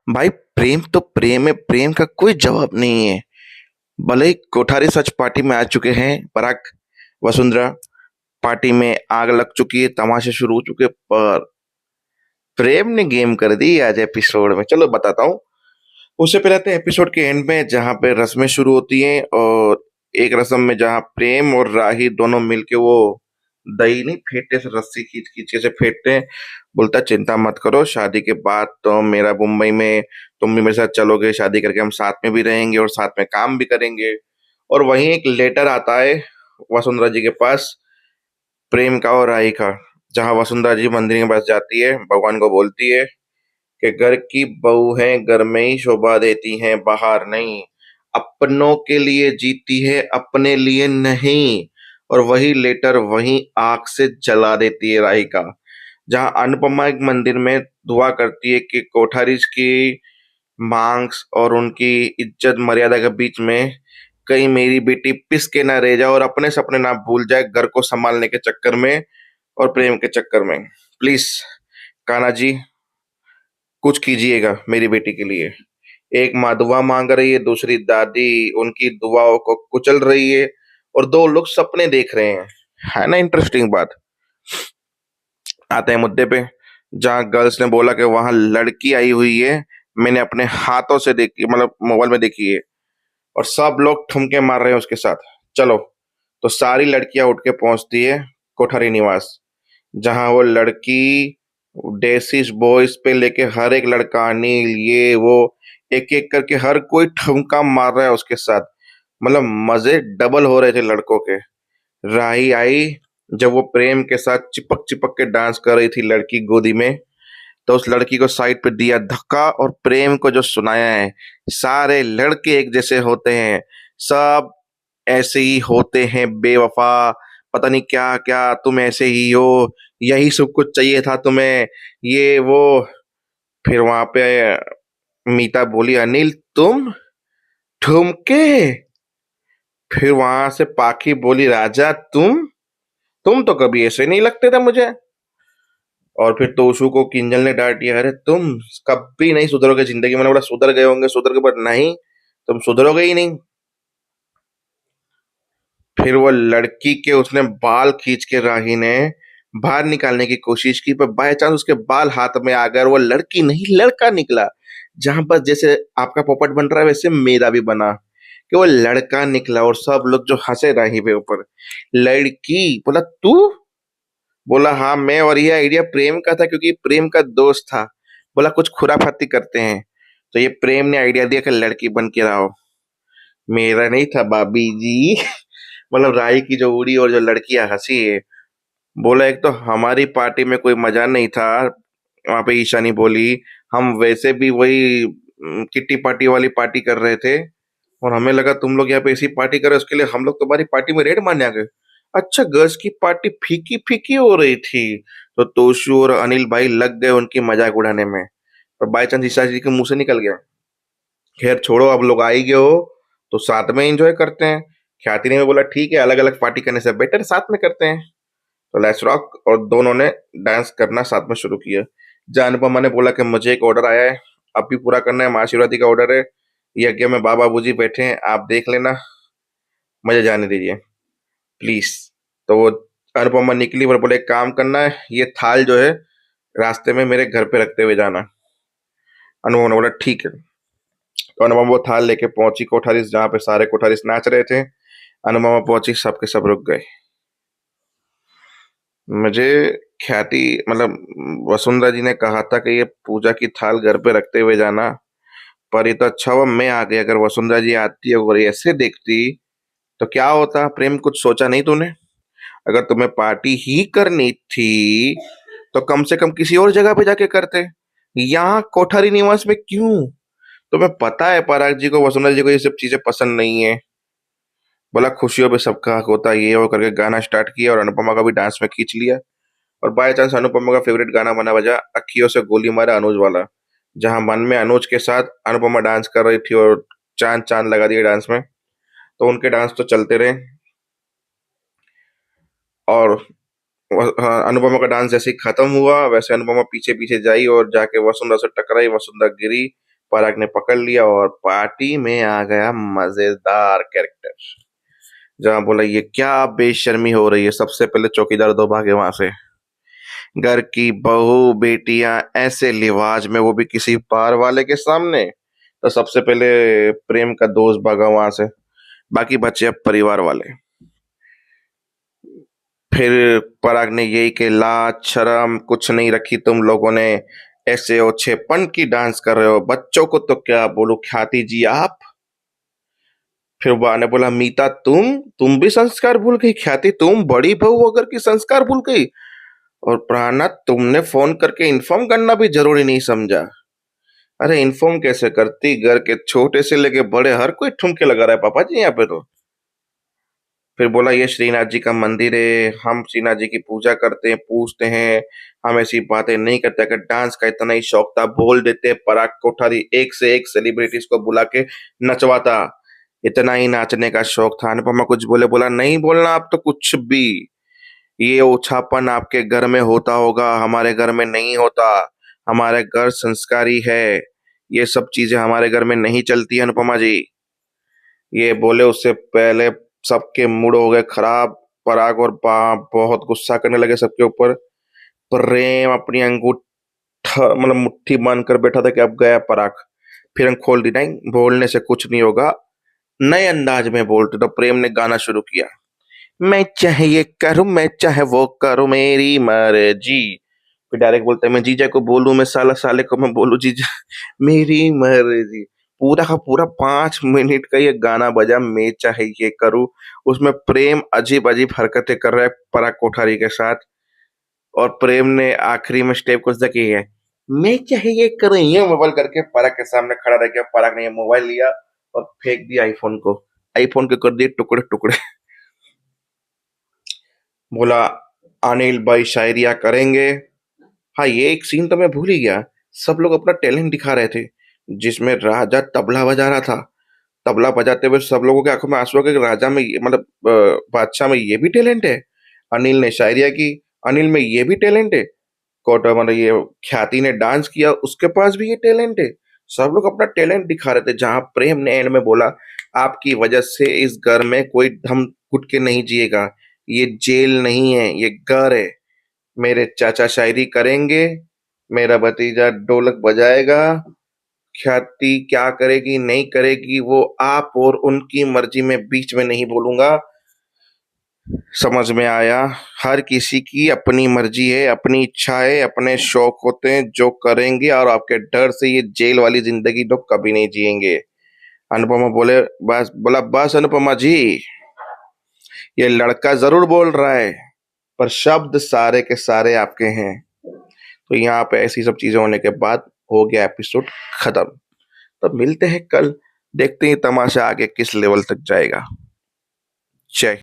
भाई प्रेम तो प्रेम है, प्रेम का कोई जवाब नहीं है। भले ही कोठारी सच पार्टी में आ चुके हैं, पराग, वसुंधरा, पार्टी में आग लग चुकी है, तमाशे शुरू हो चुके, पर प्रेम ने गेम कर दी आज एपिसोड में। चलो बताता हूँ। उससे पहले आते हैं एपिसोड के एंड में, जहाँ पे रस्में शुरू होती हैं। और एक रस्म में जहाँ प्रेम और राही दोनों मिलके वो दही नहीं फेंटते से, रस्सी खींच खींच के से फेंटते हैं। बोलता है, चिंता मत करो, शादी के बाद तो मेरा मुंबई में तुम भी मेरे साथ चलोगे, शादी करके हम साथ में भी रहेंगे और साथ में काम भी करेंगे। और वहीं एक लेटर आता है वसुंधरा जी के पास, प्रेम का और राही का। जहाँ वसुंधरा जी मंदिर के पास जाती है, भगवान को बोलती है कि घर की बहू है, घर में ही शोभा देती है, बाहर नहीं। अपनों के लिए जीती है, अपने लिए नहीं। और वही लेटर वही आग से जला देती है राही का। जहां अनुपमा एक मंदिर में दुआ करती है कि कोठारीज की मांस और उनकी इज्जत मर्यादा के बीच में कहीं मेरी बेटी पिस के ना रह जाए और अपने सपने ना भूल जाए, घर को संभालने के चक्कर में और प्रेम के चक्कर में। प्लीज कान्हा जी, कुछ कीजिएगा मेरी बेटी के लिए। एक माँ दुआ मांग रही है, दूसरी दादी उनकी दुआओं को कुचल रही है, और दो लोग सपने देख रहे हैं। है ना इंटरेस्टिंग बात। आते हैं मुद्दे पे। जहाँ गर्ल्स ने बोला कि वहां लड़की आई हुई है, मैंने अपने हाथों से देखी, मतलब मोबाइल में देखी है, और सब लोग ठुमके मार रहे हैं उसके साथ। चलो, तो सारी लड़कियां उठ के पहुंचती है कोठारी निवास। जहां वो लड़की डेसिस बॉयज पे लेके हर एक लड़का, अनिल, ये वो, एक एक करके हर कोई ठुमका मार रहा है उसके साथ। मतलब मजे डबल हो रहे थे लड़कों के। राही आई, जब वो प्रेम के साथ चिपक चिपक के डांस कर रही थी लड़की गोदी में, तो उस लड़की को साइड पे दिया धक्का और प्रेम को जो सुनाया है, सारे लड़के एक जैसे होते हैं, सब ऐसे ही होते हैं बेवफा, पता नहीं क्या क्या, तुम ऐसे ही हो, यही सब कुछ चाहिए था तुम्हें, ये वो। फिर वहां पे मीता बोली, अनिल तुम ठुमके। फिर वहां से पाखी बोली, राजा तुम तो कभी ऐसे नहीं लगते थे मुझे। और फिर तोशु को किंजल ने डांट दिया, अरे तुम कभी नहीं सुधरोगे जिंदगी में। मैंने बोला सुधर गए होंगे, सुधर के, पर नहीं, तुम सुधरोगे ही नहीं। फिर वो लड़की के उसने बाल खींच के राही ने बाहर निकालने की कोशिश की, पर बाय चांस उसके बाल हाथ में आ गए और वो लड़की नहीं लड़का निकला। जहां पर जैसे आपका पोपट बन रहा है, वैसे मेरा भी बना कि वो लड़का निकला, और सब लोग जो हंसे राही पे ऊपर। लड़की बोला, तू? बोला, हाँ मैं, और ये आइडिया प्रेम का था क्योंकि प्रेम का दोस्त था। बोला, कुछ खुराफाती करते हैं। तो ये प्रेम ने आइडिया दिया कि लड़की बन के रहो। मेरा नहीं था भाभी जी। मतलब राही की जो उड़ी और जो लड़कियां हंसी है। बोला, एक तो हमारी पार्टी में कोई मजा नहीं था। वहां पे ईशानी बोली, हम वैसे भी वही किट्टी पार्टी वाली पार्टी कर रहे थे, और हमें लगा तुम लोग यहाँ पे ऐसी पार्टी कर रहे हो, उसके लिए हम लोग तुम्हारी पार्टी में रेड मारने आ गए। अच्छा, गर्ल्स की पार्टी फीकी फीकी हो रही थी। तो तोशु और अनिल भाई लग गए उनकी मजाक उड़ाने में, पर बाई चांस ईशा जी के मुंह से निकल गया। खैर छोड़ो, अब लोग आ ही गए हो तो साथ में एंजॉय करते हैं। ख्याति ने भी बोला, ठीक है, अलग अलग पार्टी करने से बेटर साथ में करते हैं। तो लेट्स रॉक, और दोनों ने डांस करना साथ में शुरू किया। जहाँ अनुपमा ने बोला कि मुझे एक ऑर्डर आया है, अब भी पूरा करना है, माँ शिवरात्रि का ऑर्डर है, यज्ञ में बाबा बूजी बैठे हैं, आप देख लेना, मुझे जाने दीजिए प्लीज। तो वो अनुपमा निकली और बोले, एक काम करना है, ये थाल जो है रास्ते में मेरे घर पे रखते हुए जाना। अनुपमा ने बोला, ठीक है। तो अनुपमा वो थाल लेके पहुंची कोठारीस, जहाँ पे सारे कोठारीस नाच रहे थे। अनुपमा पहुंची, सबके सब रुक गए। मुझे ख्याति, मतलब वसुंधरा जी ने कहा था कि ये पूजा की थाल घर पे रखते हुए जाना, पर ये तो अच्छा हुआ मैं आ गई। अगर वसुंधरा जी आती और ऐसे देखती तो क्या होता। प्रेम, कुछ सोचा नहीं तूने? अगर तुम्हें पार्टी ही करनी थी तो कम से कम किसी और जगह पे जाके करते, यहाँ कोठारी निवास में क्यों? तुम्हें पता है पराग जी को, वसुंधरा जी को ये सब चीजें पसंद नहीं है। बोला, खुशियों पे सबका हक होता है, ये हो करके गाना स्टार्ट किया और अनुपमा का भी डांस में खींच लिया। और बाय चांस अनुपमा का फेवरेट गाना बना बजा, अखियों से गोली मारा अनुज वाला। जहां मन में अनुज के साथ अनुपमा डांस कर रही थी और चांद चांद लगा दिए डांस में। तो उनके डांस तो चलते रहे। और हाँ, अनुपमा का डांस जैसे ही खत्म हुआ, वैसे अनुपमा पीछे पीछे जाई और जाके वसुंधरा से टकराई, वसुंधरा गिरी, पराग ने पकड़ लिया और पार्टी में आ गया मजेदार कैरेक्टर। जहां बोला ये क्या बेशर्मी हो रही है, सबसे पहले चौकीदार दो भागे वहां से। घर की बहू बेटियां ऐसे लिवाज में, वो भी किसी पार वाले के सामने। तो सबसे पहले प्रेम का दोस्त भागा वहां से, बाकी बचे अब परिवार वाले। फिर पराग ने यही कि लाज शर्म कुछ नहीं रखी तुम लोगों ने, ऐसे ओछेपन की डांस कर रहे हो, बच्चों को तो क्या बोलूं, ख्याति जी आप। फिर बा ने बोला मीता तुम भी संस्कार भूल गई, ख्याति तुम बड़ी बहू होकर की संस्कार भूल गई, और प्राणा तुमने फोन करके इन्फॉर्म करना भी जरूरी नहीं समझा। अरे इन्फॉर्म कैसे करती, घर के छोटे से लेके बड़े हर कोई ठुमके लगा रहा है पापा जी यहाँ पे तो। फिर बोला ये श्रीनाथ जी का मंदिर है, हम श्रीनाथ जी की पूजा करते हैं, पूजते हैं, हम ऐसी बातें नहीं करते। अगर डांस का इतना ही शौक था बोल देते, पराग कोठारी एक से एक सेलिब्रिटीज को बुला के नचवाता। इतना ही नाचने का शौक था। अनुपमा कुछ बोले, बोला नहीं बोलना आप तो कुछ भी। ये ओछापन आपके घर में होता होगा, हमारे घर में नहीं होता। हमारे घर संस्कारी है, ये सब चीजें हमारे घर में नहीं चलती है अनुपमा जी। ये बोले उससे पहले सबके मूड हो गए खराब। पराग और बहुत गुस्सा करने लगे सबके ऊपर। प्रेम अपनी अंगूठा मतलब मुट्ठी बांध कर बैठा था कि अब गया पराग। फिर हम खोल दी, नहीं बोलने से कुछ नहीं होगा, नए अंदाज में बोलते। तो प्रेम ने गाना शुरू किया, मैं चाहे ये करूं मैं चाहे वो करूं मेरी मर्जी। फिर डायरेक्ट बोलते हैं मैं जीजा को बोलूं, मैं साला साले को मैं बोलूं जीजा मेरी मर्जी। पूरा का पूरा 5 मिनट का ये गाना बजा, मैं चाहे ये करूं। उसमें प्रेम अजीब अजीब हरकतें कर रहा है पराग कोठारी के साथ। और प्रेम ने आखिरी में स्टेप कुछ की है, मैं चाहे ये करूं, ये मोबाइल करके पराग के सामने खड़ा रह गया। पराग ने ये मोबाइल लिया और फेंक दिया आईफोन को। आईफोन के कर दिए टुकड़े टुकड़े। बोला अनिल भाई शायरिया करेंगे। हाँ ये एक सीन तो मैं भूल ही गया, सब लोग अपना टैलेंट दिखा रहे थे, जिसमें राजा तबला बजा रहा था। तबला बजाते हुए सब लोगों के आंखों में आंसू आ गए कि राजा में मतलब बादशाह में ये भी टैलेंट है। अनिल ने शायरिया की, अनिल में ये भी टैलेंट है। कोटा मतलब ये ख्याति ने डांस किया, उसके पास भी ये टैलेंट है। सब लोग अपना टैलेंट दिखा रहे थे। जहां प्रेम ने एंड में बोला आपकी वजह से इस घर में कोई दम घुट के नहीं जिएगा, ये जेल नहीं है ये घर है। मेरे चाचा शायरी करेंगे, मेरा भतीजा ढोलक बजाएगा, ख्याति क्या करेगी नहीं करेगी वो आप और उनकी मर्जी में बीच में नहीं बोलूंगा। समझ में आया, हर किसी की अपनी मर्जी है, अपनी इच्छा है, अपने शौक होते हैं जो करेंगे, और आपके डर से ये जेल वाली जिंदगी तो कभी नहीं जिएंगे। अनुपमा बोले बस, बोला बस अनुपमा जी, ये लड़का जरूर बोल रहा है पर शब्द सारे के सारे आपके हैं। तो यहाँ पे ऐसी सब चीजें होने के बाद हो गया एपिसोड खत्म। तो मिलते हैं कल, देखते हैं तमाशा आगे किस लेवल तक जाएगा। जय